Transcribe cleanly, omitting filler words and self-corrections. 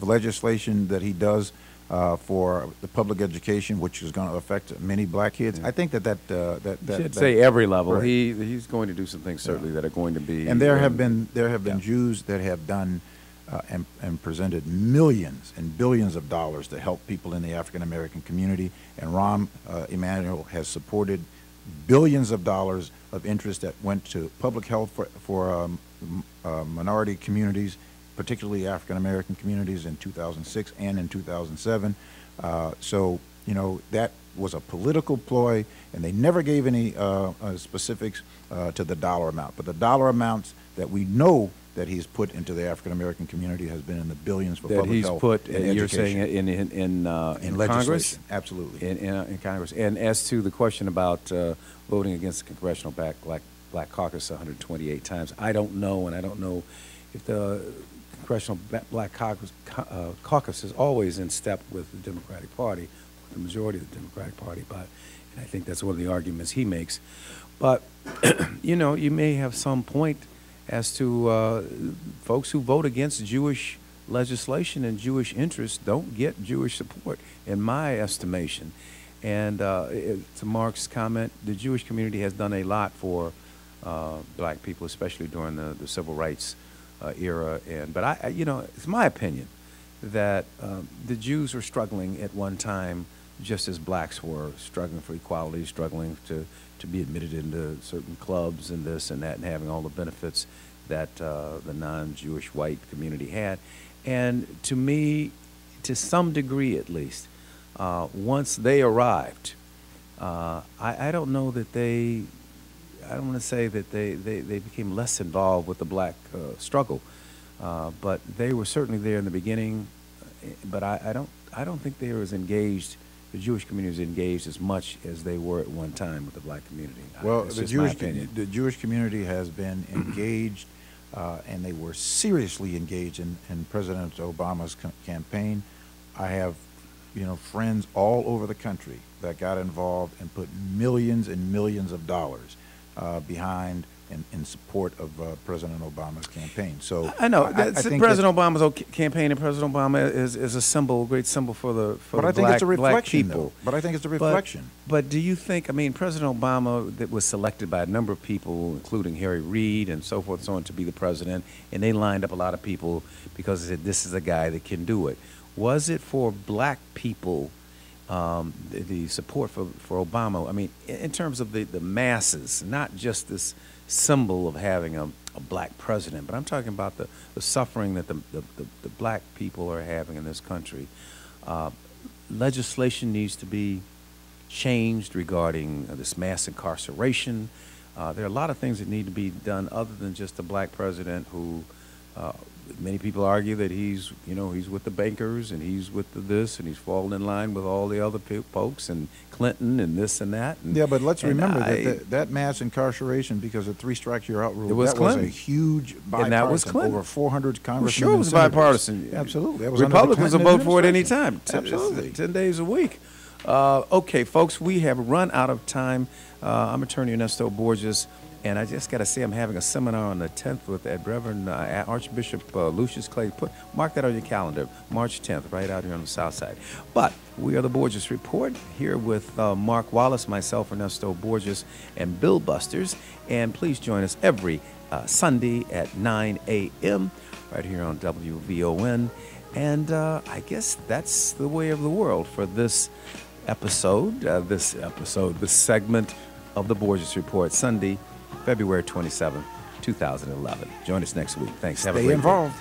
legislation that he does for the public education, which is going to affect many black kids. I think that should say every level. Right. He's going to do some things certainly that are going to be. And there have been Jews that have done and presented millions and billions of dollars to help people in the African American community. And Rahm Emanuel has supported billions of dollars of interest that went to public health for minority communities, particularly African American communities, in 2006 and in 2007. So, you know, that was a political ploy, and they never gave any specifics to the dollar amount. But the dollar amounts that we know that he's put into the African American community has been in the billions for that public he's health put. and You're education. saying in Congress, legislation, absolutely, in Congress. And as to the question about voting against the Congressional Black Caucus 128 times, I don't know, and I don't know if the Congressional Black Caucus is always in step with the Democratic Party, the majority of the Democratic Party. But and I think that's one of the arguments he makes. But you know, you may have some point as to folks who vote against Jewish legislation and Jewish interests don't get Jewish support, in my estimation. And to Mark's comment, the Jewish community has done a lot for black people, especially during the civil rights era. But you know, it's my opinion that the Jews were struggling at one time, just as blacks were struggling for equality, struggling to be admitted into certain clubs and this and that, and having all the benefits that the non-Jewish white community had. And to me, to some degree at least, once they arrived, I don't know that I don't want to say that they became less involved with the black struggle, but they were certainly there in the beginning. But I don't think they were as engaged. The Jewish community was engaged as much as they were at one time with the black community. Well, That's the just my opinion. Jewish community has been engaged, and they were seriously engaged in President Obama's campaign. I have, you know, friends all over the country that got involved and put millions and millions of dollars behind and in support of President Obama's campaign. So I know I think President Obama's campaign, and President Obama is a symbol, a great symbol for the but I think it's a black reflection, people. though. But I think it's a reflection. But do you think? I mean, President Obama that was selected by a number of people, including Harry Reid and so forth and so on, to be the president, and they lined up a lot of people because they said this is a guy that can do it. Was it for black people? The support for Obama, I mean, in terms of the masses, not just this symbol of having a black president, but I'm talking about the suffering that the black people are having in this country. Legislation needs to be changed regarding this mass incarceration. There are a lot of things that need to be done other than just a black president who many people argue that he's with the bankers and he's with this and he's falling in line with all the other folks and Clinton and this and that. And, yeah, but let's remember that mass incarceration because of 3 strikes you're out rule. Was that Clinton. was a huge bipartisan. And that was Clinton. Over 400 congressmen. Well, sure, it was and senators. bipartisan. Absolutely, that was Republicans will vote for it any time. Absolutely, 10 days a week. Okay, folks, we have run out of time. I'm Attorney Ernesto Borges. And I just got to say, I'm having a seminar on the 10th with Reverend Archbishop Lucius Clay. Mark that on your calendar, March 10th, right out here on the south side. But we are the Borges Report, here with Mark Wallace, myself, Ernesto Borges, and Bill Busters. And please join us every Sunday at 9 a.m. right here on WVON. And I guess that's the way of the world for this episode, this segment of the Borges Report, Sunday, February 27, 2011. Join us next week. Thanks. Have a great day. Stay involved.